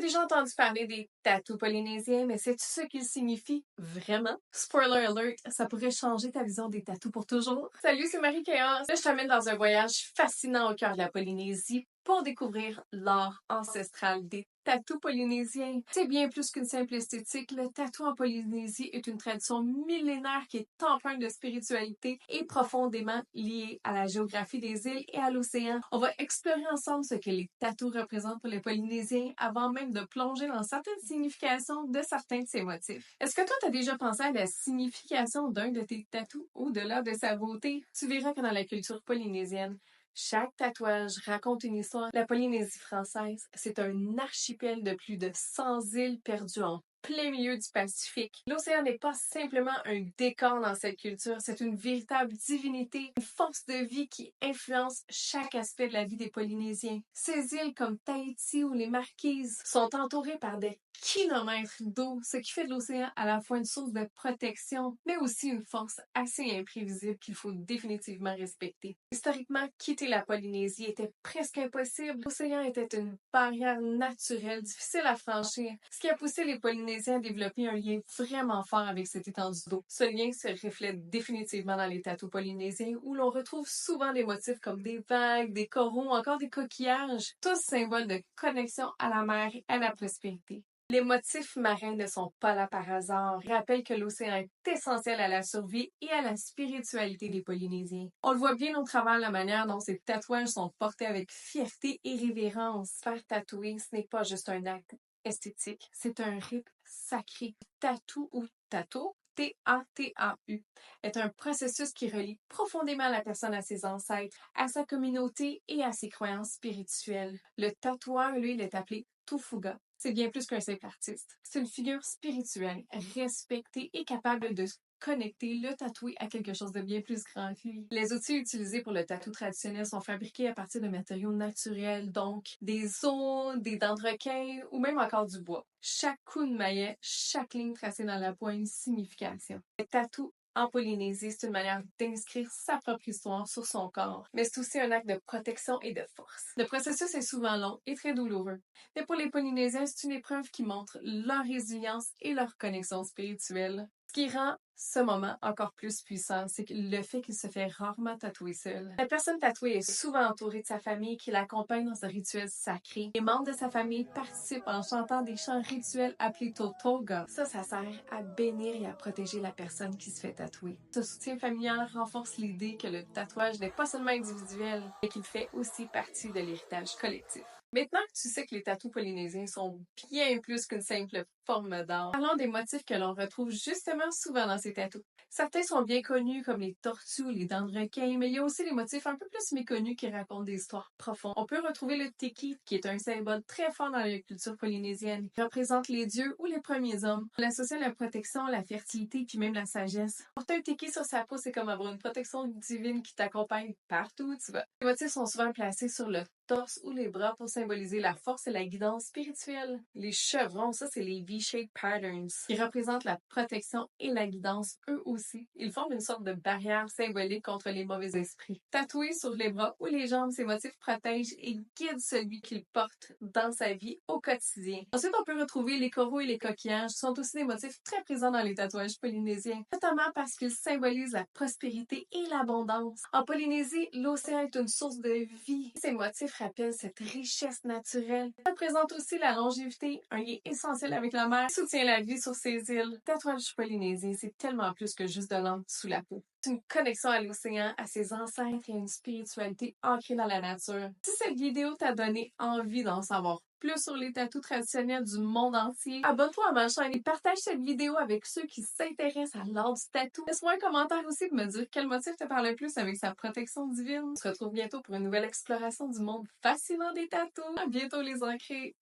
déjà entendu parler des tatous polynésiens, mais sais-tu ce qu'ils signifient vraiment? Spoiler alert, ça pourrait changer ta vision des tatous pour toujours. Salut, c'est Marie-Chaos. Là, je t'amène dans un voyage fascinant au cœur de la Polynésie pour découvrir l'art ancestral des tatous polynésiens. C'est bien plus qu'une simple esthétique. Le tatou en Polynésie est une tradition millénaire qui est empreinte de spiritualité et profondément liée à la géographie des îles et à l'océan. On va explorer ensemble ce que les tatous représentent pour les Polynésiens avant même de plonger dans certaines significations de certains de ces motifs. Est-ce que toi, tu as déjà pensé à la signification d'un de tes tatous au-delà de sa beauté? Tu verras que dans la culture polynésienne, chaque tatouage raconte une histoire. La Polynésie française, c'est un archipel de plus de 100 îles perdues en plein milieu du Pacifique. L'océan n'est pas simplement un décor dans cette culture, c'est une véritable divinité, une force de vie qui influence chaque aspect de la vie des Polynésiens. Ces îles comme Tahiti ou les Marquises sont entourées par des kilomètres d'eau, ce qui fait de l'océan à la fois une source de protection, mais aussi une force assez imprévisible qu'il faut définitivement respecter. Historiquement, quitter la Polynésie était presque impossible. L'océan était une barrière naturelle, difficile à franchir, ce qui a poussé les Polynésiens à développer un lien vraiment fort avec cette étendue d'eau. Ce lien se reflète définitivement dans les tatous polynésiens, où l'on retrouve souvent des motifs comme des vagues, des coraux, encore des coquillages, tous symboles de connexion à la mer et à la prospérité. Les motifs marins ne sont pas là par hasard. Ils rappellent que l'océan est essentiel à la survie et à la spiritualité des Polynésiens. On le voit bien au travers de la manière dont ces tatouages sont portés avec fierté et révérence. Faire tatouer, ce n'est pas juste un acte esthétique, c'est un rite sacré. Tatou ou tato, T-A-T-A-U, est un processus qui relie profondément la personne à ses ancêtres, à sa communauté et à ses croyances spirituelles. Le tatoueur, lui, il est appelé Tufuga. C'est bien plus qu'un simple artiste. C'est une figure spirituelle, respectée et capable de connecter le tatoué à quelque chose de bien plus grand que lui. Les outils utilisés pour le tatou traditionnel sont fabriqués à partir de matériaux naturels, donc des os, des dents de requin ou même encore du bois. Chaque coup de maillet, chaque ligne tracée dans la peau a une signification. Le tatou en Polynésie, c'est une manière d'inscrire sa propre histoire sur son corps, mais c'est aussi un acte de protection et de force. Le processus est souvent long et très douloureux, mais pour les Polynésiens, c'est une épreuve qui montre leur résilience et leur connexion spirituelle. Ce qui rend ce moment encore plus puissant, c'est le fait qu'il se fait rarement tatouer seul. La personne tatouée est souvent entourée de sa famille qui l'accompagne dans ce rituel sacré. Les membres de sa famille participent en chantant des chants rituels appelés Totoga. Ça sert à bénir et à protéger la personne qui se fait tatouer. Ce soutien familial renforce l'idée que le tatouage n'est pas seulement individuel, mais qu'il fait aussi partie de l'héritage collectif. Maintenant que tu sais que les tatous polynésiens sont bien plus qu'une simple forme d'art, parlons des motifs que l'on retrouve justement souvent dans ces tatous. Certains sont bien connus comme les tortues ou les dents de requin, mais il y a aussi des motifs un peu plus méconnus qui racontent des histoires profondes. On peut retrouver le teki, qui est un symbole très fort dans la culture polynésienne. Il représente les dieux ou les premiers hommes. On l'associe à la protection, la fertilité, puis même la sagesse. Porter un teki sur sa peau, c'est comme avoir une protection divine qui t'accompagne partout où tu vas. Les motifs sont souvent placés sur le torse ou les bras pour symboliser la force et la guidance spirituelle. Les chevrons, ça c'est les V-shaped patterns, qui représentent la protection et la guidance eux aussi. Ils forment une sorte de barrière symbolique contre les mauvais esprits. Tatoués sur les bras ou les jambes, ces motifs protègent et guident celui qu'ils porte dans sa vie au quotidien. Ensuite, on peut retrouver les coraux et les coquillages, qui sont aussi des motifs très présents dans les tatouages polynésiens, notamment parce qu'ils symbolisent la prospérité et l'abondance. En Polynésie, l'océan est une source de vie. Ces motifs rappellent cette richesse naturelle. Ça représente aussi la longévité, un lien essentiel avec la mer, qui soutient la vie sur ces îles. Le tatouage polynésien, c'est tellement plus que juste de l'encre sous la peau. C'est une connexion à l'océan, à ses ancêtres et à une spiritualité ancrée dans la nature. Si cette vidéo t'a donné envie d'en savoir plus sur les tatous traditionnels du monde entier, abonne-toi à ma chaîne et partage cette vidéo avec ceux qui s'intéressent à l'art du tatou. Laisse-moi un commentaire aussi pour me dire quel motif te parle le plus avec sa protection divine. On se retrouve bientôt pour une nouvelle exploration du monde fascinant des tatous. À bientôt les ancrés!